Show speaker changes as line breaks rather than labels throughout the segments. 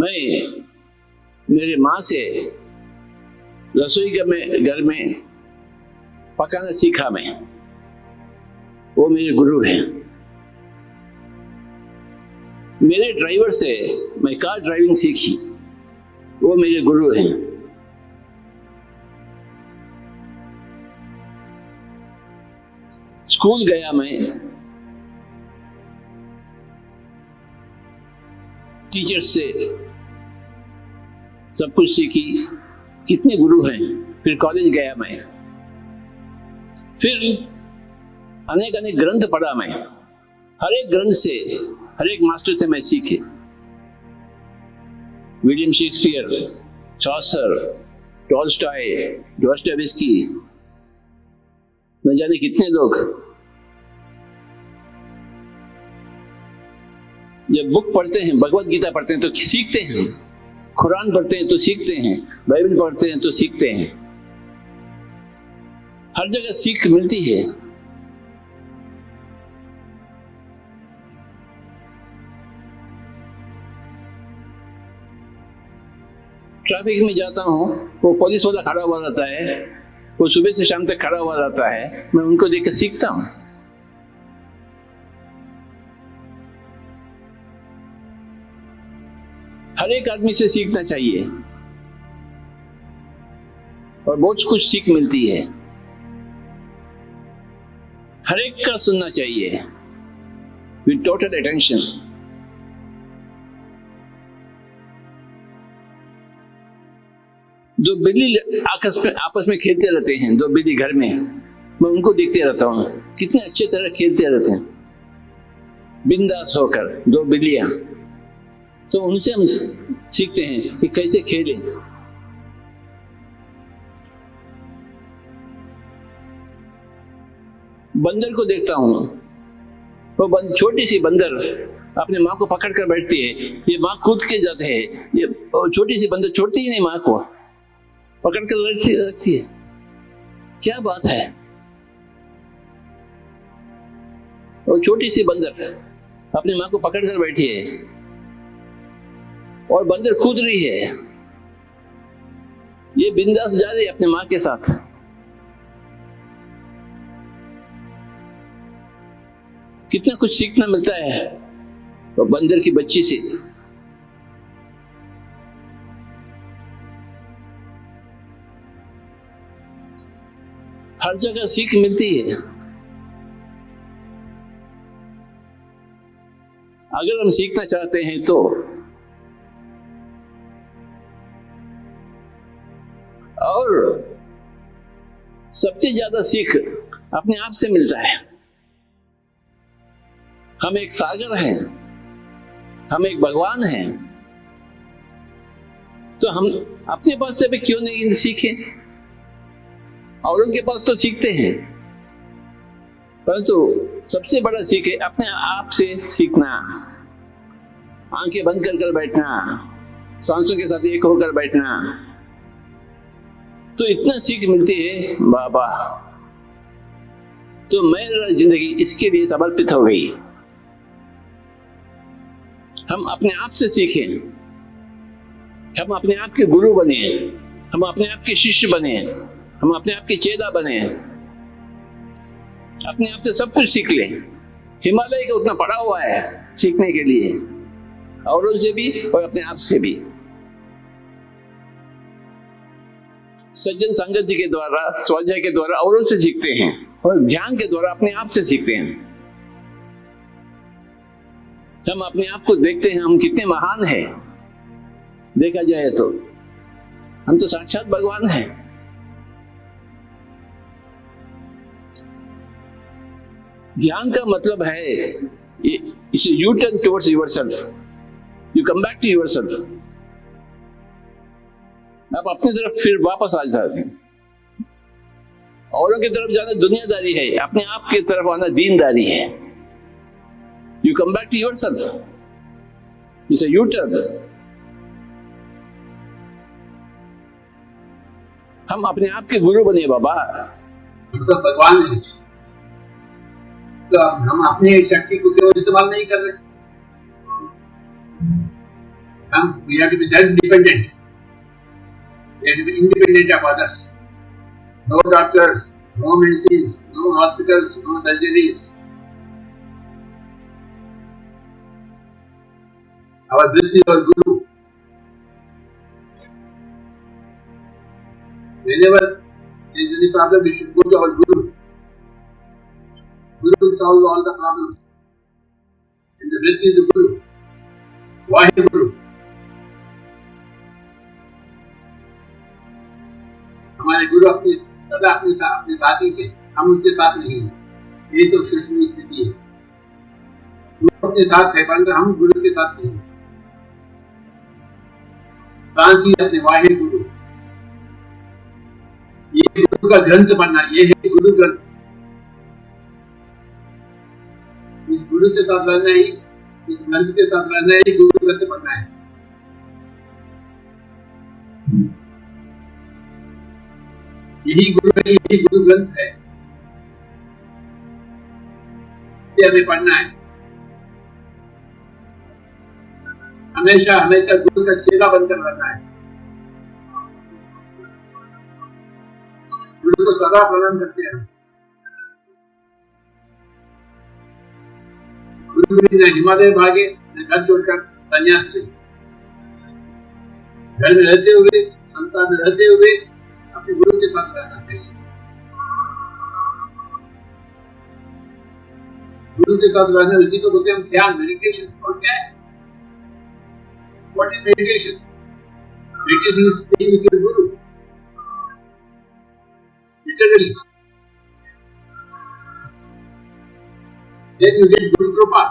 मैं मेरी माँ से रसोई घर में पकाना सीखा। मैं, वो मेरे गुरु हैं। मेरे ड्राइवर से मैं कार ड्राइविंग सीखी, वो मेरे गुरु हैं। स्कूल गया मैं, टीचर्स से सब कुछ सीखी, कितने गुरु हैं। फिर कॉलेज गया मैं, फिर अनेक अनेक ग्रंथ पढ़ा मैं। हर एक ग्रंथ से, हर एक मास्टर से मैं सीखे। विलियम शेक्सपियर, चॉसर, टॉलस्टॉय, डॉस्टोयेव्स्की, न जाने कितने लोग। जब बुक पढ़ते हैं, भगवत गीता पढ़ते हैं तो सीखते हैं, कुरान पढ़ते हैं तो सीखते हैं, बाइबल पढ़ते हैं तो सीखते हैं। हर जगह सीख मिलती है। ट्रैफिक में जाता हूँ, वो पुलिस वाला खड़ा हुआ रहता है, वो सुबह से शाम तक खड़ा हुआ रहता है, मैं उनको देख कर सीखता हूँ। हर एक आदमी से सीखना चाहिए और बहुत कुछ सीख मिलती है। हर एक का सुनना चाहिए विद टोटल अटेंशन। दो बिल्ली आपस में खेलते रहते हैं, दो बिल्ली घर में, मैं उनको देखते रहता हूँ, कितने अच्छे तरह खेलते रहते हैं बिंदास होकर, दो बिल्लियां। तो उनसे हम सीखते हैं कि कैसे खेलें। बंदर को देखता हूं, वो छोटी सी बंदर अपने माँ को पकड़ कर बैठती है, ये माँ कूद के जाते हैं, ये छोटी सी बंदर छोड़ती ही नहीं, माँ को पकड़ कर रखती है। क्या बात है, वो छोटी सी बंदर अपनी माँ को पकड़ कर बैठी है और बंदर कूद रही है, ये बिंदास जा रही है अपने माँ के साथ। कितना कुछ सीखना मिलता है वो बंदर की बच्ची से। हर जगह सीख मिलती है। अगर हम सीखना चाहते हैं तो और सबसे ज्यादा सीख अपने आप से मिलता है। हम एक सागर हैं, हम एक भगवान हैं, तो हम अपने पास से भी क्यों नहीं सीखें। औरों के पास तो सीखते हैं, परंतु सबसे बड़ा सीख है अपने आप से सीखना। आंखें बंद कर बैठना, सांसों के साथ एक होकर बैठना, तो इतना सीख मिलती है बाबा। तो मेरा जिंदगी इसके लिए समर्पित हो गई। हम अपने आप से सीखें, हम अपने आप के गुरु बने, हम अपने आप के शिष्य बने, हम अपने आप के चेला बने, अपने आप से सब कुछ सीख लें। हिमालय का उतना पड़ा हुआ है सीखने के लिए, औरों से भी और अपने आप से भी। सज्जन संगति के द्वारा, स्वाध्याय के द्वारा औरों से सीखते हैं और ध्यान के द्वारा अपने आप से सीखते हैं। हम अपने आप को देखते हैं, हम कितने महान हैं। देखा जाए तो हम तो साक्षात भगवान हैं। ध्यान का मतलब है you turn towards yourself, you come back to yourself. आप अपनी तरफ फिर वापस आ जाते हैं। औरों की तरफ जाना दुनियादारी है, अपने आप की तरफ आना दीनदारी है। You come back to yourself, it's a U turn. हम अपने आप के गुरु बने बाबा।
हम सब भगवान हैं, तो हम अपनी शक्ति को क्यों इस्तेमाल नहीं कर रहे? We have to be self-dependent. We have to be independent of others. No doctors, no medicines, no hospitals, no surgeries. Our breath is our guru. Whenever there is any problem, we should go to our guru. Guru will solve all the problems. And the breath is the guru. Vaheguru. हमारे गुरु अपने सदा अपने साथ ही है, हम उनके साथ नहीं है। यही तो शोचनीय स्थिति है। गुरु अपने साथ है परंतु हम गुरु के साथ नहीं। सांस ही अपने वाहे गुरु। ये गुरु का ग्रंथ पढ़ना, ये है गुरु ग्रंथ। इस गुरु के साथ रहना ही, इस ग्रंथ के साथ रहना ही गुरु ग्रंथ पढ़ना है। यही गुरु है, यही गुरु ग्रंथ है। इसे हमें पढ़ना है। हमेशा हमेशा गुरु का चेला बनकर रहना है। गुरु को सदा प्रणाम करते हैं। गुरु न हिमालय भागे, न घर छोड़कर संन्यास ले। घर में रहते हुए, संसार में रहते हुए अपने गुरु के साथ रहना चाहिए। गुरु के साथ रहना, उसी को बोलते हैं हम ध्यान, मेडिटेशन। और क्या है? What is meditation? Meditation is staying with your guru. Literally. Then you get Guru Kripa.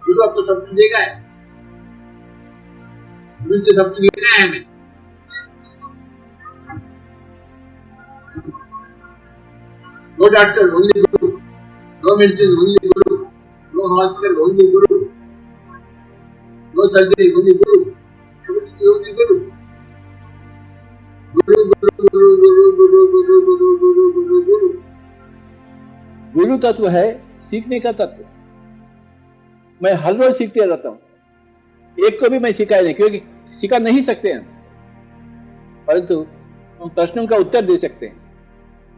गुरु आपको सब कुछ देगा है। गुरु से सब कुछ लेना है हमें। No doctor, only Guru. No medicine, only Guru. No hospital, only Guru. No surgery, only Guru. Everything is only Guru. Guru, Guru, Guru, Guru, Guru, Guru, Guru, Guru, Guru, Guru.
गुरु तत्व है सीखने का तत्व। मैं हर रोज सीखते रहता हूँ। एक को भी मैं सिखाया नहीं, क्योंकि सिखा नहीं सकते हैं, परंतु हम प्रश्नों का उत्तर दे सकते हैं।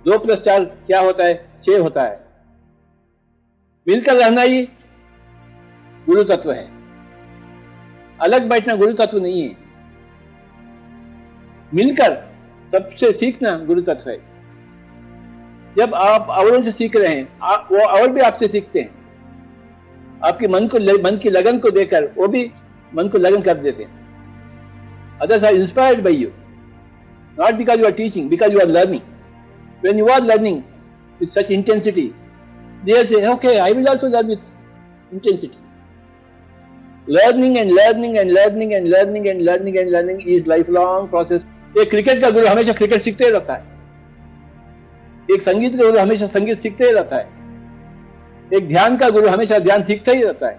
2+4 क्या होता है? 6 होता है। मिलकर रहना ही गुरु तत्व है। अलग बैठना गुरु तत्व नहीं है। मिलकर सबसे सीखना गुरु तत्व है। जब आप औरों से सीख रहे हैं, वो और भी आपसे सीखते हैं। आपके मन की लगन को देखकर वो भी मन को लगन कर देते हैं। Others are inspired by you, not because you are teaching, because you are learning. When you are learning with such intensity, they say, okay, I will also learn with intensity. Learning and learning and learning and learning and learning and learning is lifelong process. एक cricket का गुरु हमेशा cricket सीखते रहता है। एक संगीत का गुरु हमेशा संगीत सीखते ही रहता है। एक ध्यान का गुरु हमेशा ध्यान सीखता ही रहता है।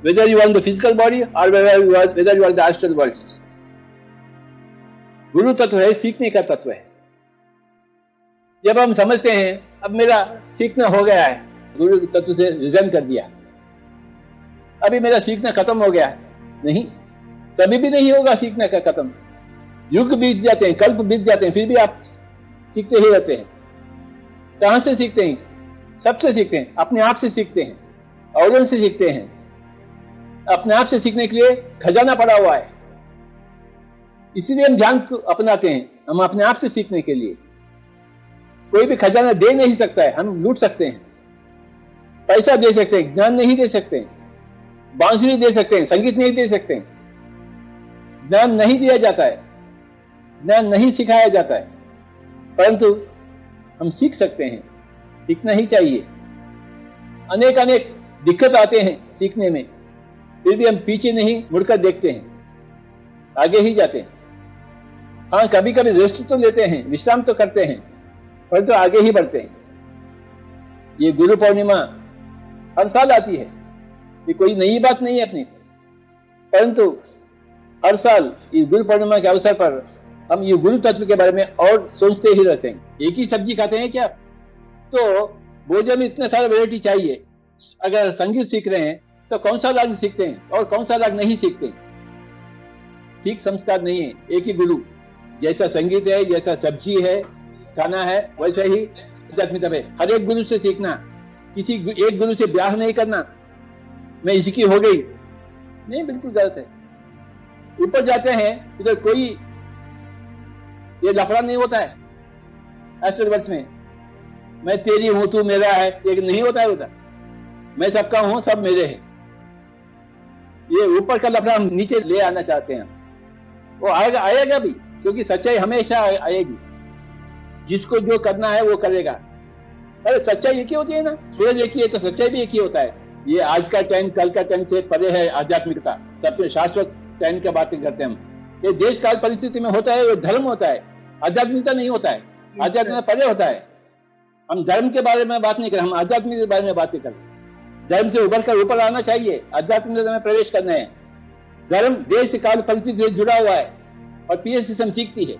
Whether you are the physical body or whether you are the astral bodies. गुरु तत्व है, सीखने का तत्व है। जब हम समझते हैं अब मेरा सीखना हो गया है, गुरु तत्व से रिजाइन कर दिया, अभी मेरा सीखना खत्म हो गया है, नहीं, कभी भी नहीं होगा सीखने का खत्म। युग बीत जाते हैं, कल्प बीत जाते हैं, फिर भी आप सीखते ही रहते हैं। कहां से सीखते हैं? सबसे सीखते हैं, अपने आप से सीखते हैं, औरों से सीखते हैं। अपने आप से सीखने के लिए खजाना पड़ा हुआ है, इसलिए हम ध्यान को अपनाते हैं। हम अपने आप से सीखने के लिए कोई भी खजाना दे नहीं सकता है। हम लूट सकते हैं, पैसा दे सकते हैं, ज्ञान नहीं दे सकते हैं। बांसुरी दे सकते हैं, संगीत नहीं दे सकते हैं। ज्ञान नहीं दिया जाता है, ज्ञान नहीं सिखाया जाता है, परंतु हम सीख सकते हैं, सीखना ही चाहिए। अनेक अनेक दिक्कत आते हैं सीखने में, फिर भी हम पीछे नहीं मुड़कर देखते हैं, आगे ही जाते हैं। हाँ, कभी कभी रेस्ट तो लेते हैं, विश्राम तो करते हैं, परंतु आगे ही बढ़ते हैं। ये गुरु पूर्णिमा हर साल आती है, ये कोई नई बात नहीं है अपनी, परंतु हर साल इस गुरु पूर्णिमा के अवसर पर हम ये गुरु तत्व के बारे में और सोचते ही रहते हैं। एक ही सब्जी खाते हैं क्या? तो भोजन में इतने सारे वैरायटी चाहिए, अगर संगीत सीख रहे हैं तो कौन सा राग सीखते हैं और कौन सा राग नहीं सीखते हैं? ठीक संस्कार नहीं है। एक ही गुरु, जैसा संगीत है, जैसा सब्जी है, खाना है, वैसे ही आध्यात्मिकता है। हर एक गुरु से सीखना, किसी एक गुरु से ब्याह नहीं करना, मैं इसकी हो गई, नहीं, बिल्कुल गलत है। ऊपर जाते हैं इधर कोई ये लफड़ा नहीं होता है एस्ट्रल वर्ड्स में, मैं तेरी हूं तू मेरा है, ये नहीं होता है उधर। मैं सबका हूं, सब मेरे हैं। ये ऊपर का लफड़ा हम नीचे ले आना चाहते हैं। वो आएगा भी, क्योंकि सच्चाई हमेशा आएगी। जिसको जो करना है वो करेगा। अरे सच्चाई एक ही होती है ना, सूरज एक ही है तो सच्चाई भी एक ही होता है। ये आज का टाइम कल का टाइम से परे है आध्यात्मिकता। सबसे शाश्वत टाइम की बातें करते हैं हम। ये देश काल परिस्थिति में होता है, वो धर्म होता है, आध्यात्मिकता नहीं होता है। आध्यात्मिकता परे होता है। हम धर्म के बारे में बात नहीं कर रहे, हम आध्यात्मिक के बारे में बातें कर रहे हैं। धर्म से उभर कर ऊपर आना चाहिए, आध्यात्मिकता में प्रवेश करना है। धर्म देश काल परिस्थिति से जुड़ा हुआ है और पीएससी से हम सीखती है।